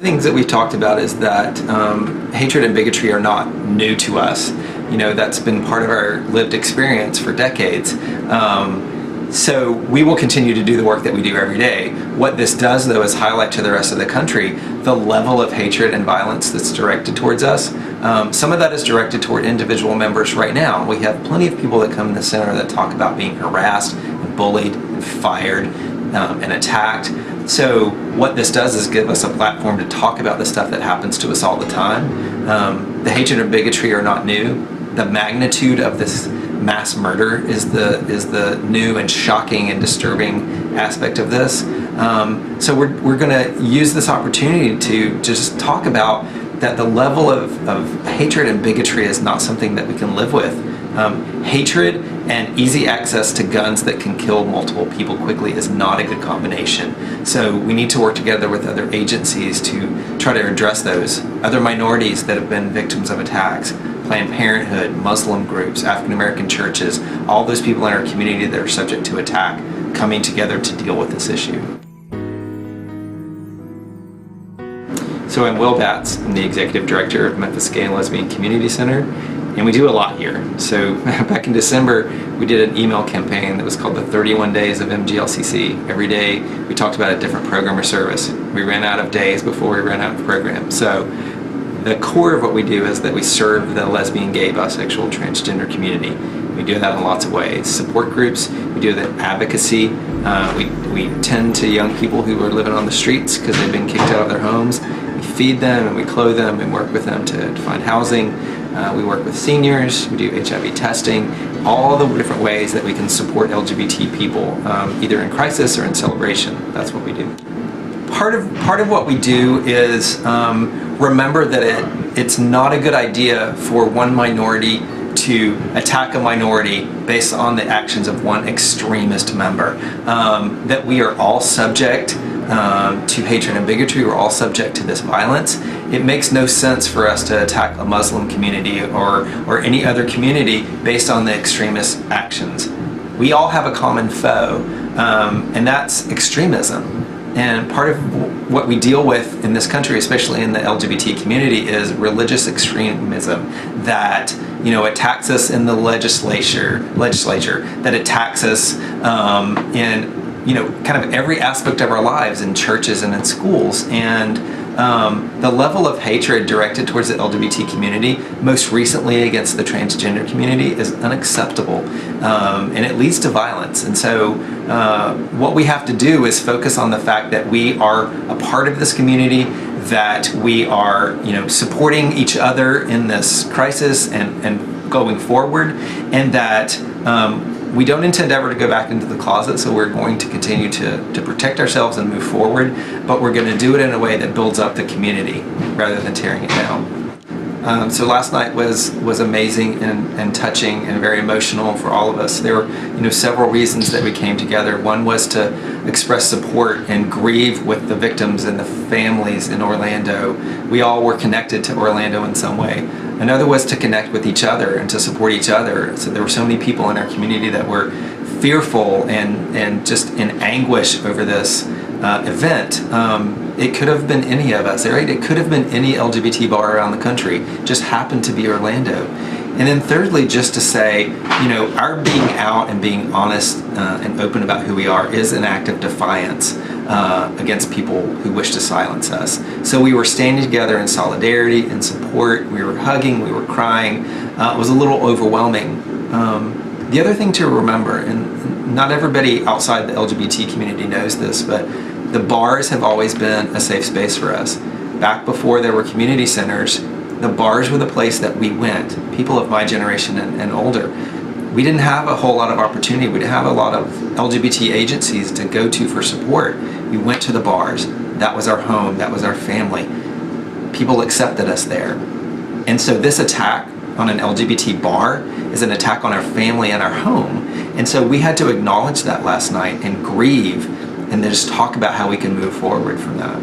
Things that we've talked about is that hatred and bigotry are not new to us. You know, that's been part of our lived experience for decades. So we will continue to do the work that we do every day. What this does, though, is highlight to the rest of the country the level of hatred and violence that's directed towards us. Some of that is directed toward individual members right now. We have plenty of people that come in the center that talk about being harassed and bullied and fired and attacked. So what this does is give us a platform to talk about the stuff that happens to us all the time. The hatred and bigotry are not new. The magnitude of this mass murder is the new and shocking and disturbing aspect of this. So we're going to use this opportunity to just talk about that the level of hatred and bigotry is not something that we can live with. Hatred and easy access to guns that can kill multiple people quickly is not a good combination. So we need to work together with other agencies to try to address those. Other minorities that have been victims of attacks, Planned Parenthood, Muslim groups, African American churches, all those people in our community that are subject to attack, coming together to deal with this issue. So I'm Will Batts. I'm the Executive Director of Memphis Gay and Lesbian Community Center, and we do a lot here. So back in December, we did an email campaign that was called the 31 Days of MGLCC. Every day we talked about a different program or service. We ran out of days before we ran out of programs. So the core of what we do is that we serve the lesbian, gay, bisexual, transgender community. We do that in lots of ways. Support groups, we do that advocacy. We tend to young people who are living on the streets because they've been kicked out of their homes. We feed them and we clothe them and work with them to find housing. We work with seniors, we do HIV testing, all the different ways that we can support LGBT people, either in crisis or in celebration. That's what we do. Part of what we do is remember that it's not a good idea for one minority to attack a minority based on the actions of one extremist member. That we are all subject to hatred and bigotry, we're all subject to this violence. It makes no sense for us to attack a Muslim community or any other community based on the extremist actions. We all have a common foe, and that's extremism. And part of what we deal with in this country, especially in the LGBT community, is religious extremism that, you know, attacks us in the legislature, that attacks us in, you know, kind of every aspect of our lives in churches and in schools. And the level of hatred directed towards the LGBT community, most recently against the transgender community, is unacceptable, and it leads to violence. And so what we have to do is focus on the fact that we are a part of this community, that we are, you know, supporting each other in this crisis and going forward, and that we don't intend ever to go back into the closet, so we're going to continue to protect ourselves and move forward, but we're going to do it in a way that builds up the community rather than tearing it down. So last night was amazing and touching and very emotional for all of us. There were, you know, several reasons that we came together. One was to express support and grieve with the victims and the families in Orlando. We all were connected to Orlando in some way. Another was to connect with each other and to support each other. So there were so many people in our community that were fearful and just in anguish over this event. It could have been any of us, right? It could have been any LGBT bar around the country. It just happened to be Orlando. And then thirdly, just to say, you know, our being out and being honest and open about who we are is an act of defiance against people who wish to silence us. So we were standing together in solidarity and support. We were hugging, we were crying. It was a little overwhelming. The other thing to remember, and not everybody outside the LGBT community knows this, but the bars have always been a safe space for us. Back before there were community centers, the bars were the place that we went, people of my generation and older. We didn't have a whole lot of opportunity. We didn't have a lot of LGBT agencies to go to for support. We went to the bars. That was our home. That was our family. People accepted us there. And so this attack on an LGBT bar is an attack on our family and our home. And so we had to acknowledge that last night and grieve and then just talk about how we can move forward from that.